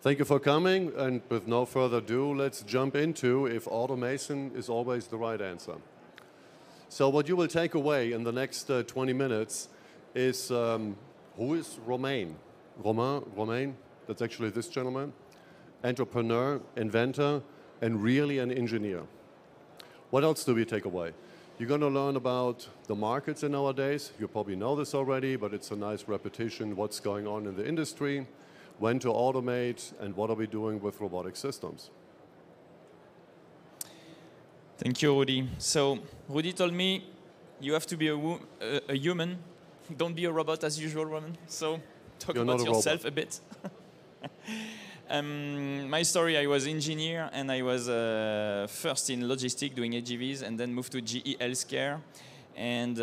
Thank you for coming, and with no further ado, let's jump into if automation is always the right answer. So what you will take away in the next 20 minutes is who is Romain? Romain, that's actually this gentleman, entrepreneur, inventor, and really an engineer. What else do we take away? You're going to learn about the markets in nowadays. You probably know this already, but it's a nice repetition, what's going on in the industry, when to automate, and what are we doing with robotic systems. Thank you, Rudy. So Rudy told me you have to be a human. Don't be a robot as usual, Roman. So talk about yourself a bit. My story, I was engineer and I was first in logistics doing AGVs and then moved to GE Healthcare. And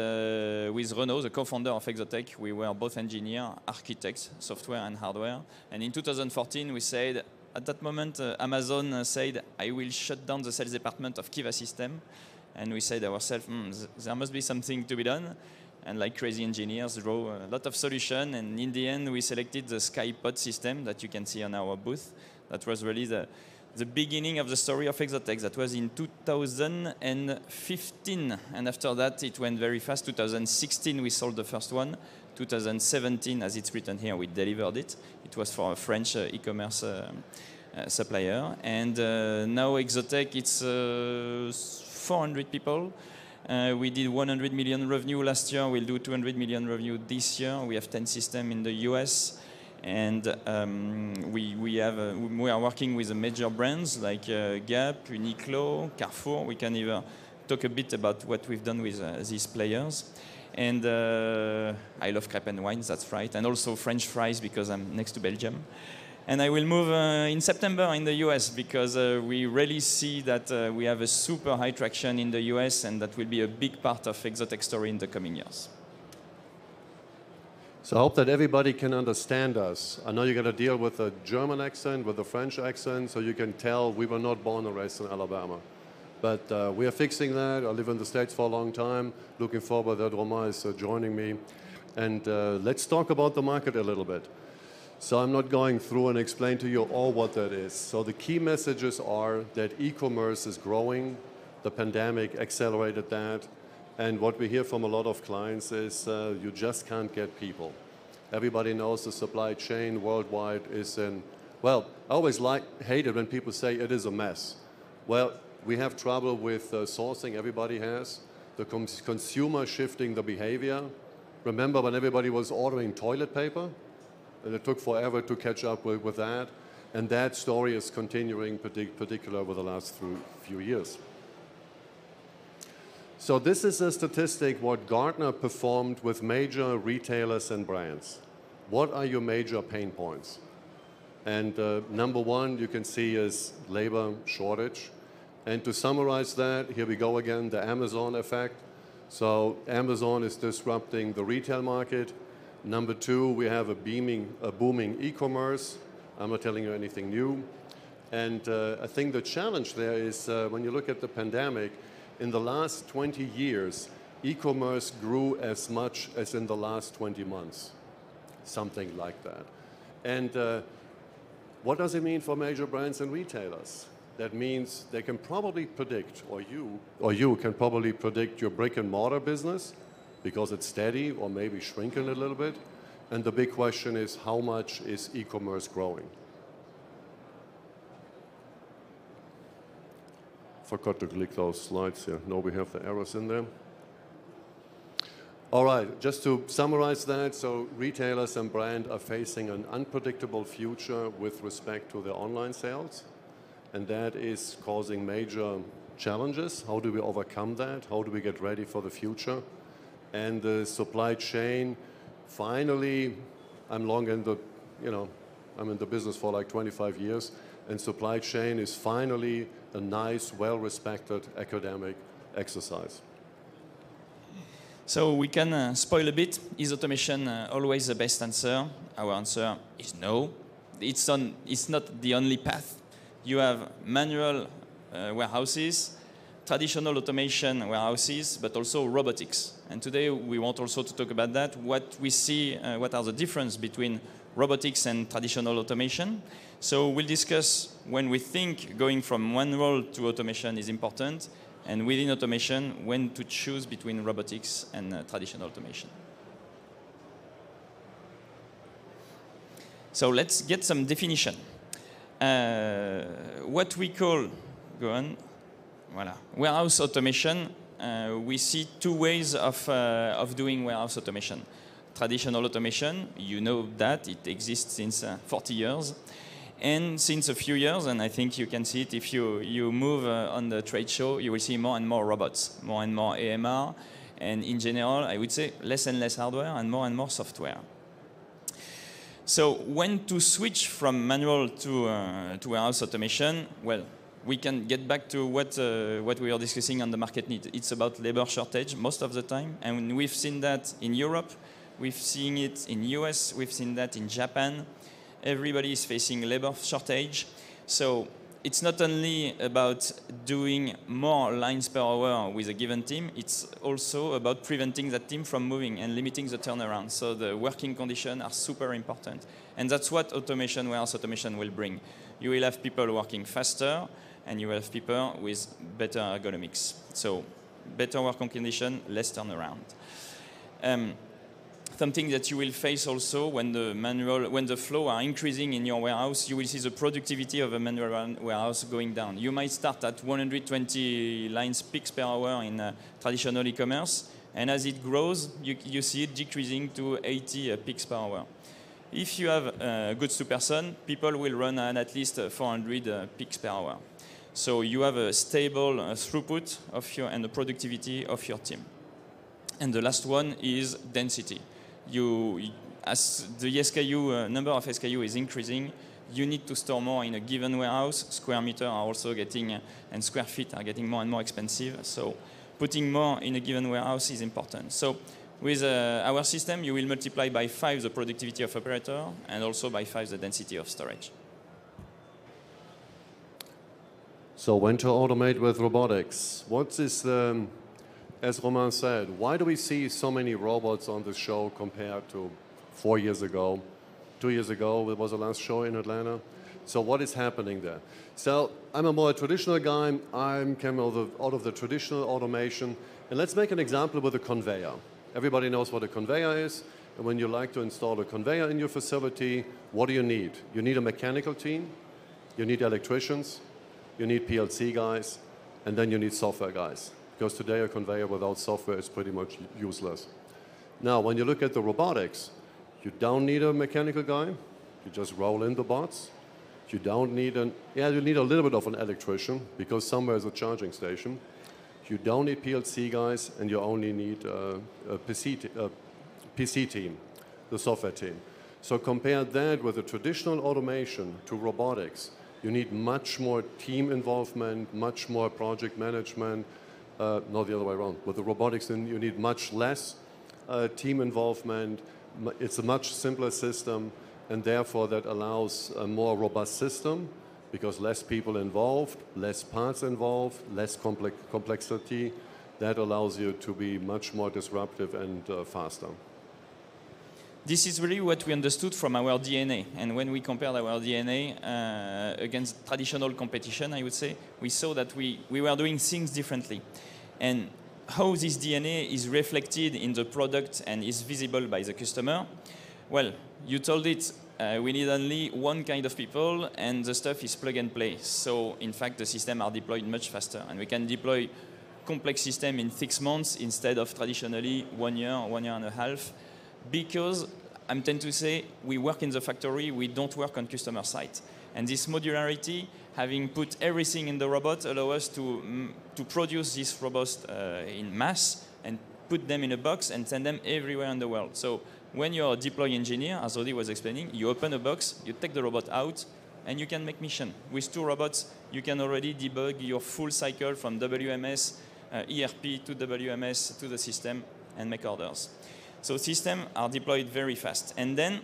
with Renaud, the co-founder of Exotec, we were both engineers, architects, software and hardware. And in 2014, we said, at that moment, Amazon said, I will shut down the sales department of Kiva System. And we said to ourselves, there must be something to be done. And like crazy engineers, draw a lot of solutions. And in the end, we selected the Skypod System that you can see on our booth. That was really the beginning of the story of Exotec. That was in 2015. And after that, it went very fast. 2016, we sold the first one. 2017, as it's written here, we delivered it. It was for a French e-commerce supplier. And now Exotec, it's 400 people. We did 100 million revenue last year. We'll do 200 million revenue this year. We have 10 systems in the US. And we are working with the major brands like Gap, Uniqlo, Carrefour. We can even talk a bit about what we've done with these players. And I love crepe and wines, that's right. And also French fries because I'm next to Belgium. And I will move in September in the US because we really see that we have a super high traction in the US and that will be a big part of Exotec story in the coming years. So I hope that everybody can understand us. I know you're going to deal with a German accent, with a French accent, so you can tell we were not born and raised in Alabama. But we are fixing that. I live in the States for a long time. Looking forward that Romain is joining me. And let's talk about the market a little bit. So I'm not going through and explain to you all what that is. So the key messages are that e-commerce is growing. The pandemic accelerated that. And what we hear from a lot of clients is you just can't get people. Everybody knows the supply chain worldwide is in, well, I always hate it when people say it is a mess. Well, we have trouble with sourcing, everybody has. The consumer shifting the behavior. Remember when everybody was ordering toilet paper? And it took forever to catch up with that. And that story is continuing, particularly over the last few years. So this is a statistic what Gartner performed with major retailers and brands. What are your major pain points? And number one, you can see is labor shortage. And to summarize that, here we go again, the Amazon effect. So Amazon is disrupting the retail market. Number two, we have a booming e-commerce. I'm not telling you anything new. And I think the challenge there is when you look at the pandemic, in the last 20 years, e-commerce grew as much as in the last 20 months, something like that. And what does it mean for major brands and retailers? That means they can probably predict, or you can probably predict your brick and mortar business because it's steady or maybe shrinking a little bit. And the big question is, how much is e-commerce growing? Forgot to click those slides here. No, we have the errors in there. All right, just to summarize that, so retailers and brands are facing an unpredictable future with respect to their online sales. And that is causing major challenges. How do we overcome that? How do we get ready for the future? And the supply chain, finally, I'm in the business for like 25 years, and supply chain is finally a nice, well-respected academic exercise. So we can spoil a bit. Is automation always the best answer? Our answer is no. It's not the only path. You have manual warehouses, traditional automation warehouses, but also robotics. And today we want also to talk about that. What we see, what are the differences between robotics and traditional automation. So we'll discuss when we think going from one role to automation is important, and within automation, when to choose between robotics and traditional automation. So let's get some definition. What we call, warehouse automation, we see two ways of doing warehouse automation. Traditional automation, you know that, it exists since 40 years. And since a few years, and I think you can see it if you move on the trade show, you will see more and more robots, more and more AMR, and in general, I would say less and less hardware and more software. So when to switch from manual to warehouse automation, well, we can get back to what we are discussing on the market need. It's about labor shortage most of the time, and we've seen that in Europe, we've seen it in US, we've seen that in Japan. Everybody is facing labor shortage. So it's not only about doing more lines per hour with a given team, it's also about preventing that team from moving and limiting the turnaround. So the working conditions are super important. And that's what automation, warehouse automation will bring. You will have people working faster, and you will have people with better ergonomics. So better working condition, less turnaround. Something that you will face also when the flow are increasing in your warehouse, you will see the productivity of a manual warehouse going down. You might start at 120 lines picks per hour in traditional e-commerce, and as it grows, you see it decreasing to 80 picks per hour. If you have goods to person, people will run at least 400 picks per hour. So you have a stable throughput and the productivity of your team. And the last one is density. As the SKU, number of SKU is increasing, you need to store more in a given warehouse. Square meters are also getting, and square feet are getting more and more expensive. So putting more in a given warehouse is important. So with our system, you will multiply by 5 the productivity of operator and also by 5 the density of storage. So when to automate with robotics? What is the... As Romain said, why do we see so many robots on the show compared to 4 years ago? 2 years ago, it was the last show in Atlanta. So what is happening there? So I'm a more traditional guy. I came out of the traditional automation. And let's make an example with a conveyor. Everybody knows what a conveyor is. And when you like to install a conveyor in your facility, what do you need? You need a mechanical team. You need electricians. You need PLC guys. And then you need software guys. Because today a conveyor without software is pretty much useless. Now, when you look at the robotics, you don't need a mechanical guy. You just roll in the bots. You don't need you need a little bit of an electrician because somewhere is a charging station. You don't need PLC guys, and you only need a PC team, the software team. So compare that with the traditional automation to robotics. You need much more team involvement, much more project management. Not the other way around. With the robotics, then you need much less team involvement. It's a much simpler system, and therefore that allows a more robust system because less people involved, less parts involved, less complexity. That allows you to be much more disruptive and faster. This is really what we understood from our DNA. And when we compared our DNA against traditional competition, I would say, we saw that we were doing things differently. And how this DNA is reflected in the product and is visible by the customer, well, you told it, we need only one kind of people, and the stuff is plug and play. So, in fact, the systems are deployed much faster. And we can deploy complex systems in 6 months instead of traditionally 1 year, 1 year and a half. Because I tend to say we work in the factory, we don't work on customer site. And this modularity, having put everything in the robot, allows us to produce these robots in mass and put them in a box and send them everywhere in the world. So when you're a deploy engineer, as Odi was explaining, you open a box, you take the robot out, and you can make mission. With 2 robots, you can already debug your full cycle from WMS, ERP to WMS to the system and make orders. So systems are deployed very fast. And then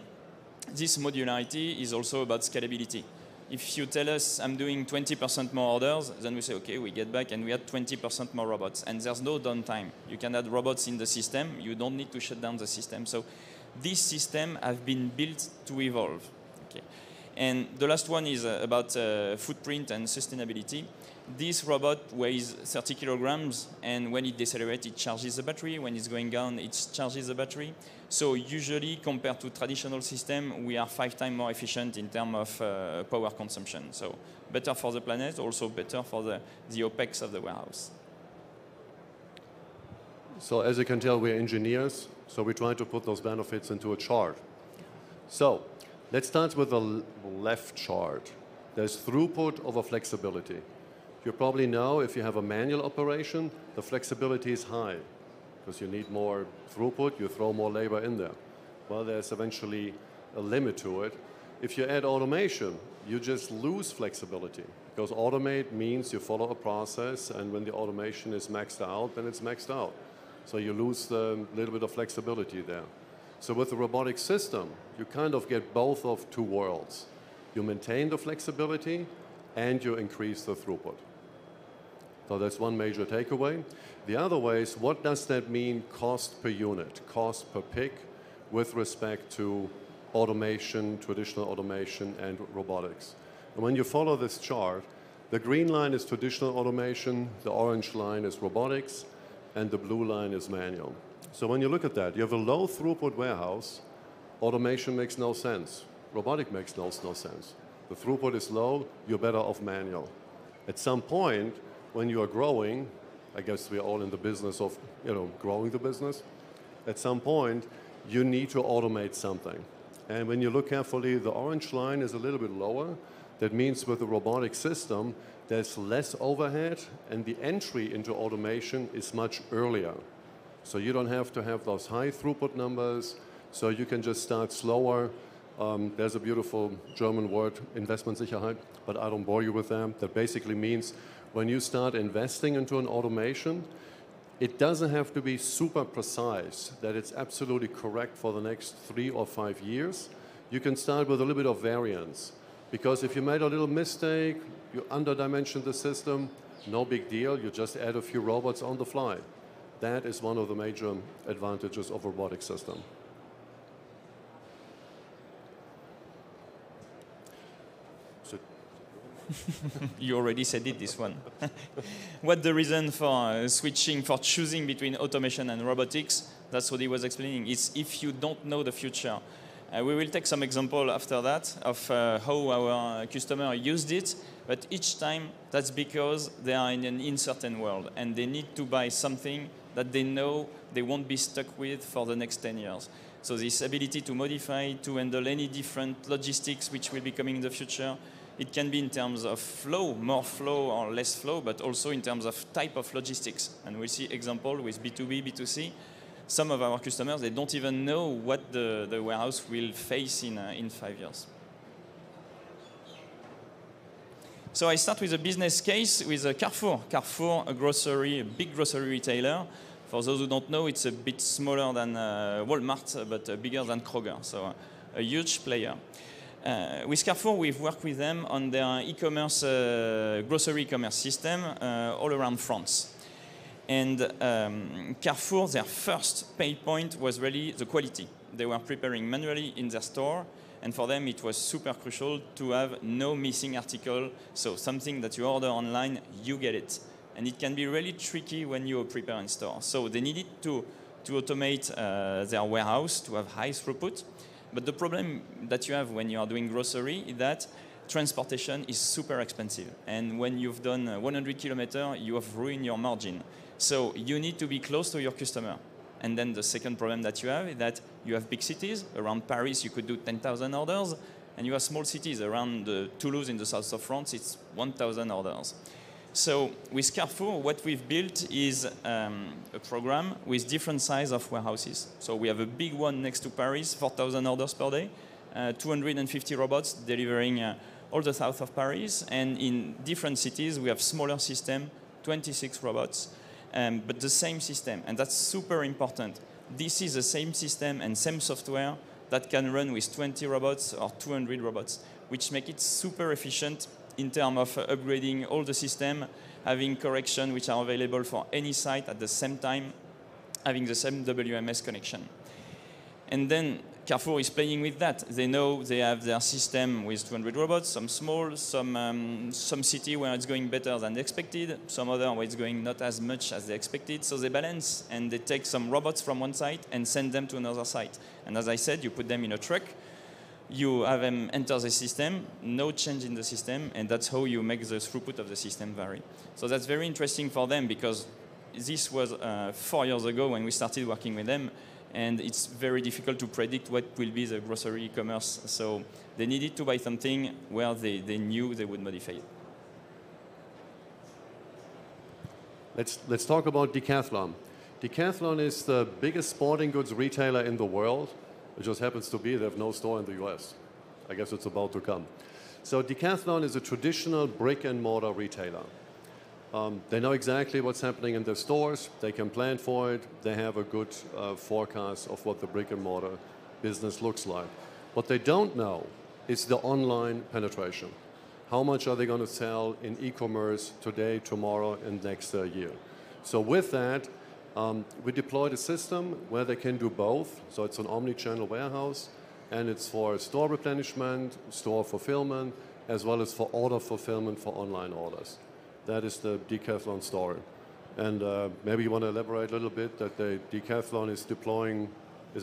this modularity is also about scalability. If you tell us I'm doing 20% more orders, then we say, okay, we get back and we add 20% more robots. And there's no downtime. You can add robots in the system. You don't need to shut down the system. So these systems have been built to evolve. Okay. And the last one is about footprint and sustainability. This robot weighs 30 kilograms, and when it decelerates, it charges the battery. When it's going down, it charges the battery. So usually, compared to traditional system, we are 5 times more efficient in terms of power consumption. So better for the planet, also better for the OPEX of the warehouse. So as you can tell, we're engineers, so we try to put those benefits into a chart. So let's start with the left chart. There's throughput over flexibility. You probably know if you have a manual operation, the flexibility is high because you need more throughput, you throw more labor in there. Well, there's eventually a limit to it. If you add automation, you just lose flexibility because automate means you follow a process, and when the automation is maxed out, then it's maxed out. So you lose a little bit of flexibility there. So with the robotic system, you kind of get both of two worlds. You maintain the flexibility and you increase the throughput. So that's one major takeaway. The other way is, what does that mean cost per unit, cost per pick, with respect to automation, traditional automation, and robotics? And when you follow this chart, the green line is traditional automation, the orange line is robotics, and the blue line is manual. So when you look at that, you have a low throughput warehouse, automation makes no sense. Robotic makes no sense. The throughput is low, you're better off manual. At some point, when you are growing, I guess we're all in the business of growing the business, at some point, you need to automate something. And when you look carefully, the orange line is a little bit lower. That means with the robotic system, there's less overhead, and the entry into automation is much earlier. So you don't have to have those high throughput numbers, so you can just start slower. There's a beautiful German word, Investmentsicherheit, but I don't bore you with that. That basically means when you start investing into an automation, it doesn't have to be super precise, that it's absolutely correct for the next 3 or 5 years. You can start with a little bit of variance. Because if you made a little mistake, you underdimensioned the system, no big deal, you just add a few robots on the fly. That is one of the major advantages of a robotic system. You already said it, this one. What the reason for switching, for choosing between automation and robotics, that's what he was explaining. It's if you don't know the future. We will take some example after that of how our customer used it, but each time that's because they are in an uncertain world and they need to buy something that they know they won't be stuck with for the next 10 years. So this ability to modify, to handle any different logistics which will be coming in the future, it can be in terms of flow, more flow or less flow, but also in terms of type of logistics. And we'll see example with B2B, B2C. Some of our customers, they don't even know what the warehouse will face in 5 years. So I start with a business case with a Carrefour. Carrefour, a big grocery retailer. For those who don't know, it's a bit smaller than Walmart, but bigger than Kroger, so a huge player. With Carrefour, we've worked with them on their e-commerce, grocery e-commerce system all around France. And Carrefour, their first pain point was really the quality. They were preparing manually in their store, and for them it was super crucial to have no missing article, so something that you order online, you get it. And it can be really tricky when you prepare in store. So they needed to automate their warehouse to have high throughput. But the problem that you have when you are doing grocery is that transportation is super expensive. And when you've done 100 kilometers, you have ruined your margin. So you need to be close to your customer. And then the second problem that you have is that you have big cities. Around Paris, you could do 10,000 orders. And you have small cities. Around Toulouse in the south of France, it's 1,000 orders. So with Carrefour, what we've built is a program with different size of warehouses. So we have a big one next to Paris, 4,000 orders per day, 250 robots delivering all the south of Paris. And in different cities, we have smaller system, 26 robots, but the same system. And that's super important. This is the same system and same software that can run with 20 robots or 200 robots, which make it super efficient in terms of upgrading all the system, having correction which are available for any site at the same time, having the same WMS connection. And then Carrefour is playing with that. They know they have their system with 200 robots, some small, some city where it's going better than expected, some other where it's going not as much as they expected. So they balance and they take some robots from one site and send them to another site. And as I said, you put them in a truck, you have them enter the system, no change in the system, and that's how you make the throughput of the system vary. So that's very interesting for them because this was 4 years ago when we started working with them. And it's very difficult to predict what will be the grocery e-commerce. So they needed to buy something where they knew they would modify it. Let's talk about Decathlon. Decathlon is the biggest sporting goods retailer in the world. It just happens to be they have no store in the US. I guess it's about to come. So Decathlon is a traditional brick and mortar retailer. They know exactly what's happening in their stores. They can plan for it. They have a good forecast of what the brick and mortar business looks like. What they don't know is the online penetration. How much are they going to sell in e-commerce today, tomorrow, and next year? So with that, we deployed a system where they can do both. So it's an omni-channel warehouse, and it's for store replenishment, store fulfillment, as well as for order fulfillment for online orders. That is the Decathlon story. And maybe you want to elaborate a little bit that the Decathlon is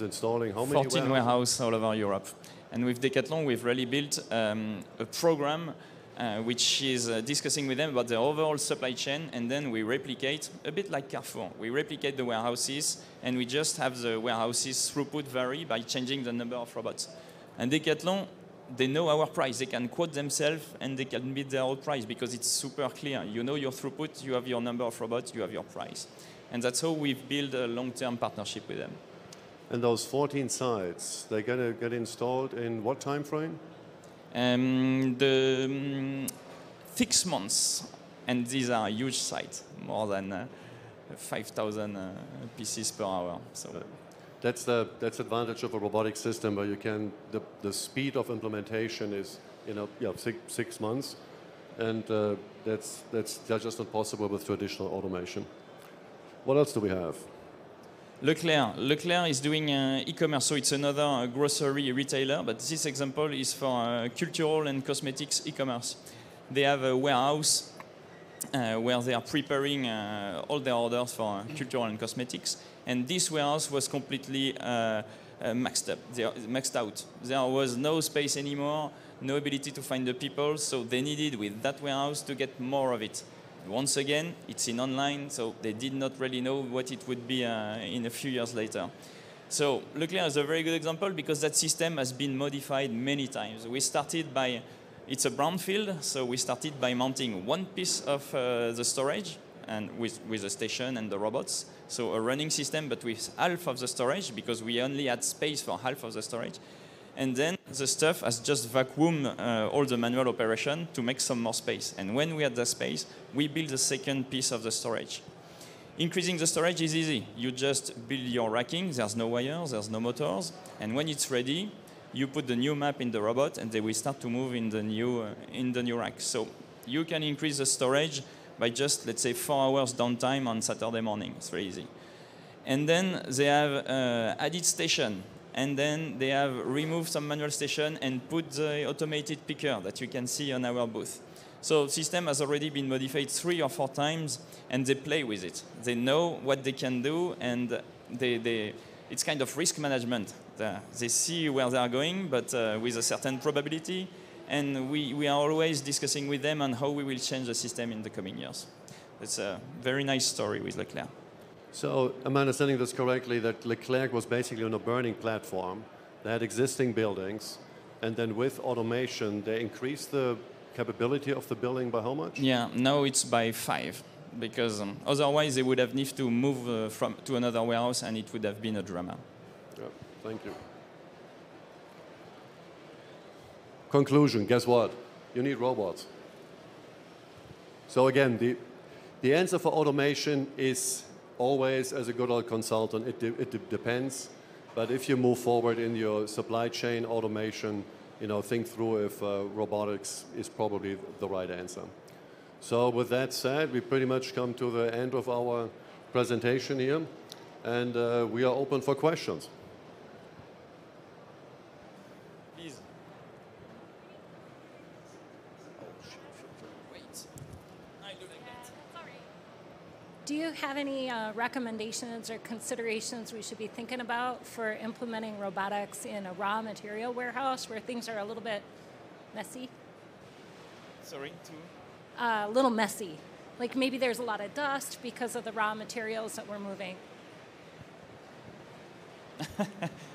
installing how many 14 warehouses all over Europe. And with Decathlon, we've really built a program which is discussing with them about the overall supply chain, and then we replicate, a bit like Carrefour. We replicate the warehouses, and we just have the warehouses throughput vary by changing the number of robots. And Decathlon, they know our price. They can quote themselves and they can beat their own price because it's super clear. You know your throughput, you have your number of robots, you have your price. And that's how we've built a long-term partnership with them. And those 14 sites, they're going to get installed in what time frame? 6 months. And these are huge sites, more than 5,000 pieces per hour. So. That's the advantage of a robotic system where you can the speed of implementation is 6 months, and that's just not possible with traditional automation. What else do we have? Leclerc is doing e-commerce, so it's another grocery retailer, but this example is for cultural and cosmetics e-commerce. They have a warehouse where they are preparing all their orders for cultural and cosmetics. And this warehouse was completely maxed out. There was no space anymore, no ability to find the people, so they needed with that warehouse to get more of it. Once again, it's in online, so they did not really know what it would be in a few years later. So Leclerc is a very good example because that system has been modified many times. We started by, it's a brownfield, so we started by mounting one piece of the storage, and with the station and the robots. So a running system, but with half of the storage, because we only had space for half of the storage. And then the stuff has just vacuumed all the manual operation to make some more space. And when we had the space, we built the second piece of the storage. Increasing the storage is easy. You just build your racking. There's no wires, there's no motors. And when it's ready, you put the new map in the robot, and they will start to move in the new rack. So you can increase the storage by just, let's say, 4 hours downtime on Saturday morning. It's very easy. And then they have added station. And then they have removed some manual station and put the automated picker that you can see on our booth. So the system has already been modified 3 or 4 times, and they play with it. They know what they can do, and it's kind of risk management. They see where they are going, but with a certain probability. And we are always discussing with them on how we will change the system in the coming years. It's a very nice story with Leclerc. So am I understanding this correctly, that Leclerc was basically on a burning platform? They had existing buildings, and then with automation, they increased the capability of the building by how much? Yeah, now it's by 5, because otherwise they would have needed to move to another warehouse, and it would have been a drama. Yeah, thank you. Conclusion, guess what? You need robots. So again, the answer for automation is always, as a good old consultant, it depends. But if you move forward in your supply chain automation, think through if robotics is probably the right answer. So with that said, we pretty much come to the end of our presentation here, and we are open for questions. Do you have any recommendations or considerations we should be thinking about for implementing robotics in a raw material warehouse where things are a little bit messy? Sorry, a little messy. Like maybe there's a lot of dust because of the raw materials that we're moving.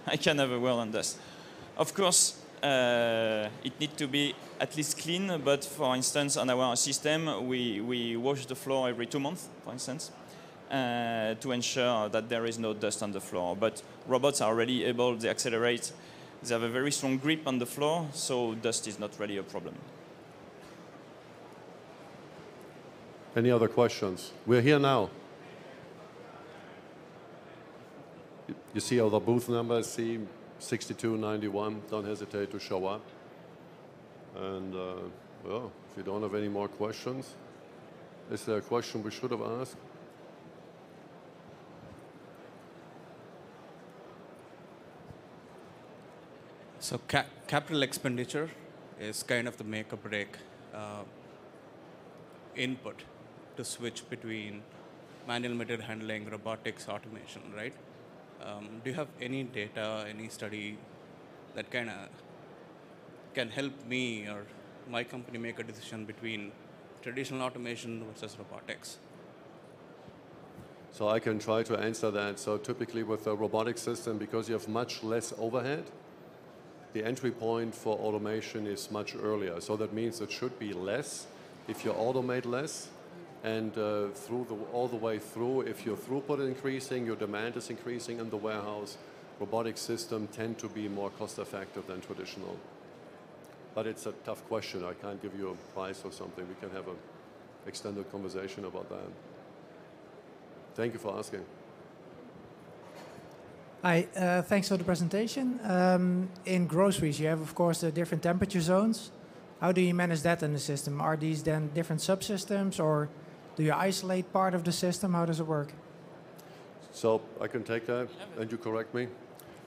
I can have a word on this. Of course, it needs to be at least clean, but for instance, on our system, we wash the floor every 2 months, for instance, to ensure that there is no dust on the floor. But robots are already able, they accelerate, they have a very strong grip on the floor, so dust is not really a problem. Any other questions? We're here now. You see all the booth numbers, see 6291, don't hesitate to show up. And well, if you don't have any more questions, is there a question we should have asked? So capital expenditure is kind of the make or break input to switch between manual material handling, robotics, automation, right? Do you have any data, any study that kind of can help me or my company make a decision between traditional automation versus robotics? So I can try to answer that. So typically with a robotic system, because you have much less overhead, the entry point for automation is much earlier. So that means it should be less if you automate less. And all the way through, if your throughput is increasing, your demand is increasing in the warehouse, robotic systems tend to be more cost effective than traditional. But it's a tough question. I can't give you a price or something. We can have an extended conversation about that. Thank you for asking. Hi, thanks for the presentation. In groceries, you have, of course, the different temperature zones. How do you manage that in the system? Are these then different subsystems, or do you isolate part of the system? How does it work? So I can take that, and you correct me.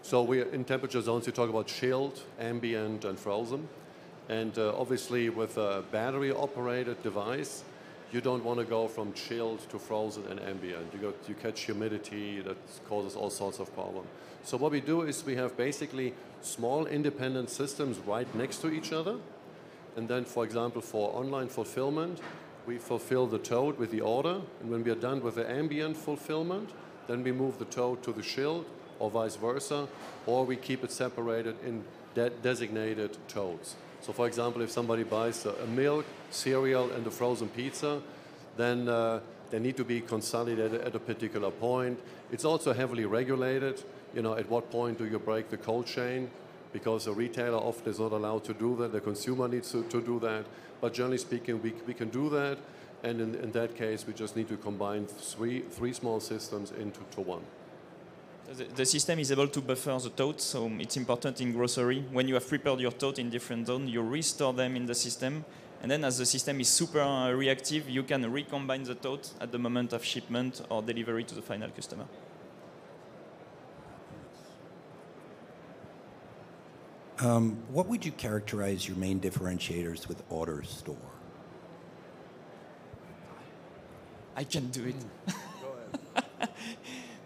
So we in temperature zones, you talk about chilled, ambient, and frozen. And obviously, with a battery-operated device, you don't want to go from chilled to frozen and ambient. You catch humidity that causes all sorts of problems. So what we do is we have basically small independent systems right next to each other. And then, for example, for online fulfillment, we fulfill the tote with the order. And when we are done with the ambient fulfillment, then we move the tote to the chilled, or vice versa, or we keep it separated in designated totes. So for example, if somebody buys a milk, cereal, and a frozen pizza, then they need to be consolidated at a particular point. It's also heavily regulated. You know, at what point do you break the cold chain? Because a retailer often is not allowed to do that. The consumer needs to do that. But generally speaking, we can do that. And in that case, we just need to combine three small systems into one. The system is able to buffer the totes, so it's important in grocery. When you have prepared your tote in different zones, you restore them in the system. And then as the system is super reactive, you can recombine the tote at the moment of shipment or delivery to the final customer. What would you characterize your main differentiators with AutoStore? I can do it. Go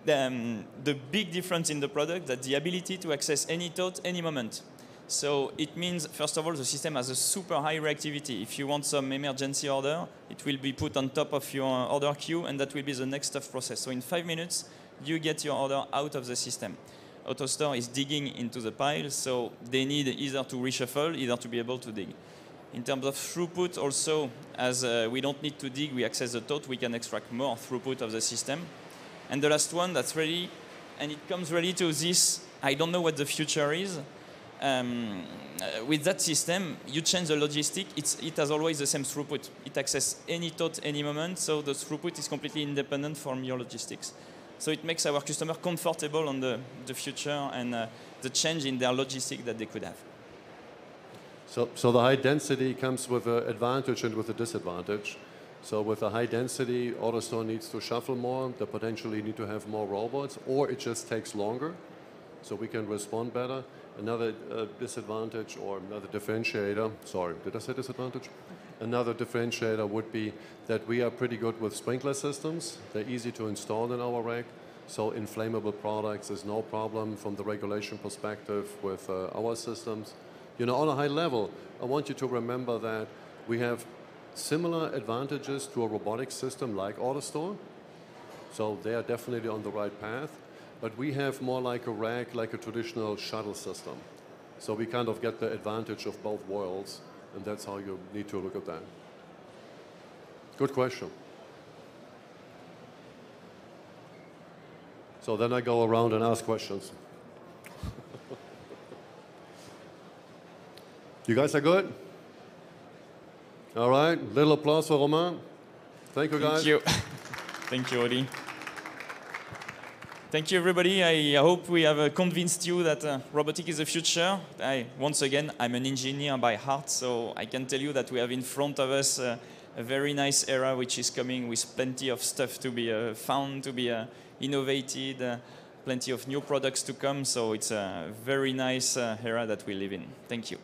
ahead. The big difference in the product is the ability to access any tote, any moment. So it means, first of all, the system has a super high reactivity. If you want some emergency order, it will be put on top of your order queue, and that will be the next stuff process. So in 5 minutes, you get your order out of the system. AutoStore is digging into the pile, so they need either to reshuffle, either to be able to dig. In terms of throughput, also, as we don't need to dig, we access the tote, we can extract more throughput of the system. And the last one, that's ready, and it comes ready to this, I don't know what the future is. With that system, you change the logistic, it has always the same throughput. It accesses any tote, any moment, so the throughput is completely independent from your logistics. So it makes our customer comfortable on the future and the change in their logistic that they could have. So the high density comes with an advantage and with a disadvantage. So with a high density, AutoStore needs to shuffle more. They potentially need to have more robots, or it just takes longer, so we can respond better. Another disadvantage or another differentiator, sorry, did I say disadvantage? Another differentiator would be that we are pretty good with sprinkler systems. They're easy to install in our rack. So inflammable products is no problem from the regulation perspective with our systems. You know, on a high level, I want you to remember that we have similar advantages to a robotic system like AutoStore. So they are definitely on the right path. But we have more like a rack, like a traditional shuttle system. So we kind of get the advantage of both worlds, and that's how you need to look at that. Good question. So then I go around and ask questions. You guys are good? All right, little applause for Romain. Thank you, guys. Thank you. Thank you, Oli. Thank you, everybody. I hope we have convinced you that robotics is the future. Once again, I'm an engineer by heart, so I can tell you that we have in front of us a very nice era which is coming with plenty of stuff to be found, to be innovated, plenty of new products to come. So it's a very nice era that we live in. Thank you.